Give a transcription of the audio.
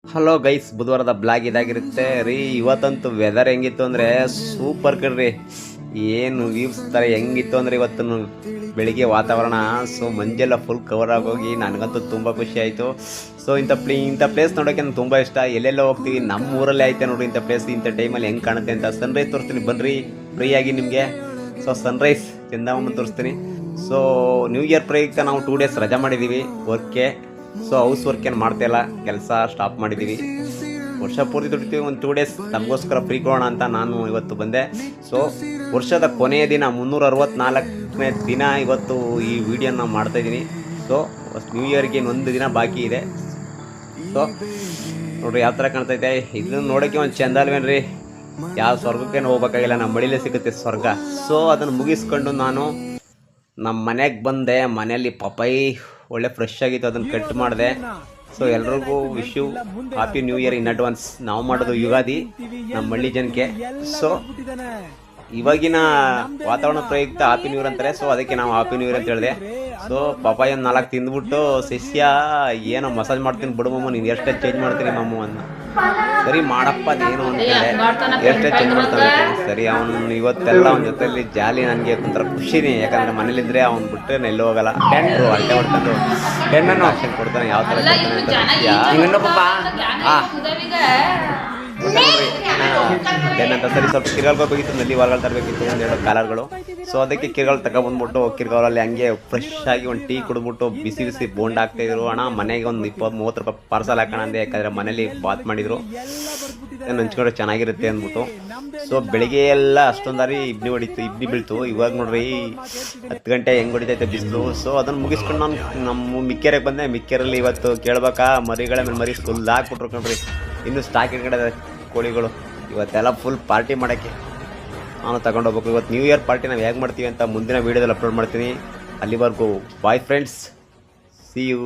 Hello guys, ಬುಧವಾರದ blog ಇದಾಗಿರುತ್ತೆ ರೀ. ಇವತ್ತಂತೂ weather ಹೆಂಗಿತ್ತು ಅಂದರೆ ಸೂಪರ್ ಕಣ್ರಿ. ಏನು ವ್ಯೂಸ್ ಥರ ಹೆಂಗಿತ್ತು ಅಂದರೆ ಇವತ್ತು ಬೆಳಿಗ್ಗೆ ವಾತಾವರಣ ಮಂಜೆಲ್ಲ ಫುಲ್ ಕವರ್ ಆಗೋಗಿ ನನಗಂತೂ ತುಂಬ ಖುಷಿ ಆಯಿತು. ಸೊ ಇಂಥ ಪ್ಲೇಸ್ ನೋಡೋಕ್ಕೆ ನನಗೆ ತುಂಬ ಇಷ್ಟ. ಎಲ್ಲೆಲ್ಲ ಹೋಗ್ತೀವಿ, ನಮ್ಮ ಊರಲ್ಲೇ ಐತೆ ನೋಡ್ರಿ ಇಂಥ ಪ್ಲೇಸ್. ಇಂಥ ಟೈಮಲ್ಲಿ ಹೆಂಗೆ ಕಾಣುತ್ತೆ ಅಂತ ಸನ್ರೈಸ್ ತೋರಿಸ್ತೀನಿ ಬನ್ನಿರಿ ಫ್ರೀಯಾಗಿ ನಿಮಗೆ. ಸೊ ಸನ್ರೈಸ್ ಚಂದಾಮನ್ ತೋರಿಸ್ತೀನಿ. ಸೊ ನ್ಯೂ ಇಯರ್ ಪ್ರಯುಕ್ತ ನಾವು 2 days ರಜಾ ಮಾಡಿದ್ದೀವಿ ವರ್ಕ್ಗೆ. ಸೊ ಹೌಸ್ ವರ್ಕ್ ಏನು ಮಾಡ್ತಾಯಿಲ್ಲ, ಕೆಲಸ ಸ್ಟಾಪ್ ಮಾಡಿದ್ದೀವಿ. ವರ್ಷ ಪೂರ್ತಿ ದುಡಿತೀವಿ, ಒಂದು 2 days ನಮಗೋಸ್ಕರ ಫ್ರೀ ಕೊಡೋಣ ಅಂತ ನಾನು ಇವತ್ತು ಬಂದೆ. ಸೊ ವರ್ಷದ ಕೊನೆಯ ದಿನ 364ನೇ ದಿನ ಇವತ್ತು ಈ ವಿಡಿಯೋನ ಮಾಡ್ತಾಯಿದ್ದೀನಿ. ಸೊ ನ್ಯೂ ಇಯರ್ಗೆ ಇನ್ನೊಂದು ದಿನ ಬಾಕಿ ಇದೆ. ಸೊ ನೋಡಿರಿ ಯಾವ ಥರ ಕಾಣ್ತೈತೆ. ಇದನ್ನು ನೋಡೋಕ್ಕೆ ಒಂದು ಚೆಂದ ಅಲ್ವೇನ್ರಿ. ಯಾವ ಸ್ವರ್ಗಕ್ಕೇನು ಹೋಗ್ಬೇಕಾಗಿಲ್ಲ, ನಮ್ಮ ಮಡಿಲೇ ಸಿಗುತ್ತೆ ಸ್ವರ್ಗ. ಸೊ ಅದನ್ನು ಮುಗಿಸ್ಕೊಂಡು ನಾನು ನಮ್ಮ ಮನೆಗೆ ಬಂದೆ. ಮನೆಯಲ್ಲಿ ಪಪಾಯಿ ಒಳ್ಳೆ ಫ್ರೆಶ್ ಆಗಿತ್ತು, ಅದನ್ನು ಕಟ್ ಮಾಡಿದೆ. ಸೊ ಎಲ್ರಿಗೂ wish you happy new year in advance. ನಾವು ಮಾಡೋದು ಯುಗಾದಿ ನಮ್ಮ ಹಳ್ಳಿ ಜನಕ್ಕೆ. ಸೊ ಇವಾಗಿನ ವಾತಾವರಣ ಪ್ರಯುಕ್ತ ಹ್ಯಾಪಿ ನ್ಯೂ ಇಯರ್ ಅಂತಾರೆ. ಸೊ ಅದಕ್ಕೆ ನಾವು ಹ್ಯಾಪಿ ನ್ಯೂ ಇಯರ್ ಅಂತ ಹೇಳಿದೆ. ಸೊ ಪಪಾಯಿ ಒಂದು 4 ತಿಂದ್ಬಿಟ್ಟು ಶಿಷ್ಯ ಏನೋ ಮಸಾಜ್ ಮಾಡ್ತೀನಿ, ಬಿಡು ಮಮ್ಮ ನೀನು ಎಷ್ಟೇ ಚೇಂಜ್ ಮಾಡ್ತೀನಿ ಮಮ್ಮ ಅನ್ನ. ಸರಿ ಮಾಡಪ್ಪ ಅದೇನು ಅಂತೇಳಿ ಎಷ್ಟೇ ಚೇಂಜ್ ಮಾಡ್ತಾನೆ. ಸರಿ ಅವನು ಇವತ್ತೆಲ್ಲ ಅವನ ಜೊತೆಯಲ್ಲಿ ಜಾಲಿ. ನನಗೆ ಒಂಥರ ಖುಷಿನೇ, ಯಾಕಂದರೆ ಮನೇಲಿದ್ದರೆ ಅವ್ನು ಬಿಟ್ಟರೆ ಎಲ್ಲೂ ಹೋಗಲ್ಲ. ಟ್ಯಾಂಟ್ರು ಅಲ್ಲೇ ಹೊಡ್ಕೊಂಡು ಟೆನ್ನನ್ನು ಆಪ್ಷನ್ ಕೊಡ್ತಾನೆ, ಯಾವ ಥರ ಏನಂತ. ಸರಿ ಸ್ವಲ್ಪ ಕಿರ್ಗಾಲ್ಗೋಗಿತ್ತು, ನಲ್ಲಿ ಹೊರಗಡೆ ತರಬೇಕಿತ್ತು, 1-2 ಕಾಲರ್ಗಳು. ಸೊ ಅದಕ್ಕೆ ಕಿರ್ಗಾಲ್ ತಗೊಬಂದ್ಬಿಟ್ಟು ಕಿರ್ಗಾಲಲ್ಲಿ ಹಂಗೆ ಫ್ರೆಶ್ ಆಗಿ ಒಂದು ಟೀ ಕುಡಿದ್ಬಿಟ್ಟು ಬಿಸಿ ಬಿಸಿ ಬೋಂಡ್ ಹಾಕ್ತಾಯಿದ್ರು. ಅಣ್ಣ ಮನೆಗೆ ಒಂದು 20-30 ರೂಪಾಯಿ ಪಾರ್ಸಲ್ ಹಾಕೋಣ ಅಂದೆ, ಯಾಕಂದರೆ ಮನೇಲಿ ಬಾತ್ ಮಾಡಿದ್ರು, ಹಂಚ್ಕೊಂಡ್ರೆ ಚೆನ್ನಾಗಿರುತ್ತೆ ಅಂದ್ಬಿಟ್ಟು. ಸೊ ಬೆಳಿಗ್ಗೆ ಎಲ್ಲ ಅಷ್ಟೊಂದಾರಿ ಇಬ್ನಿ ಬೀಳ್ತು. ಇವಾಗ ನೋಡ್ರಿ 10 ಗಂಟೆ ಹೆಂಗೆ ಹೊಡಿತೈತೆ ಬಿಸಿಲು. ಸೊ ಅದನ್ನು ಮುಗಿಸ್ಕೊಂಡು ನಾನು ನಮ್ಮ ಮಿಕ್ಕೆರೆಗೆ ಬಂದೆ. ಮಿಕ್ಕೆರಲ್ಲಿ ಇವತ್ತು ಕೇಳ್ಬೇಕಾ ಮರಿಗಳ ಮೇಲೆ ಮರಿ ಫುಲ್ ಹಾಕ್ಬಿಟ್ರು ಕಣ್ರಿ. ಇನ್ನೂ ಸ್ಟಾಕ್ ಇಟ್ಕಡೆ ಕೋಳಿಗಳು. ಇವತ್ತೆಲ್ಲ ಫುಲ್ ಪಾರ್ಟಿ ಮಾಡೋಕ್ಕೆ ನಾನು ತಗೊಂಡೋಗ್ಬೇಕು. ಇವತ್ತು ನ್ಯೂ ಇಯರ್ ಪಾರ್ಟಿ ನಾವು ಹೇಗೆ ಮಾಡ್ತೀವಿ ಅಂತ ಮುಂದಿನ ವೀಡಿಯೋದಲ್ಲಿ ಅಪ್ಲೋಡ್ ಮಾಡ್ತೀನಿ. ಅಲ್ಲಿವರೆಗೂ ಬಾಯ್ ಫ್ರೆಂಡ್ಸ್, ಸಿ ಯು.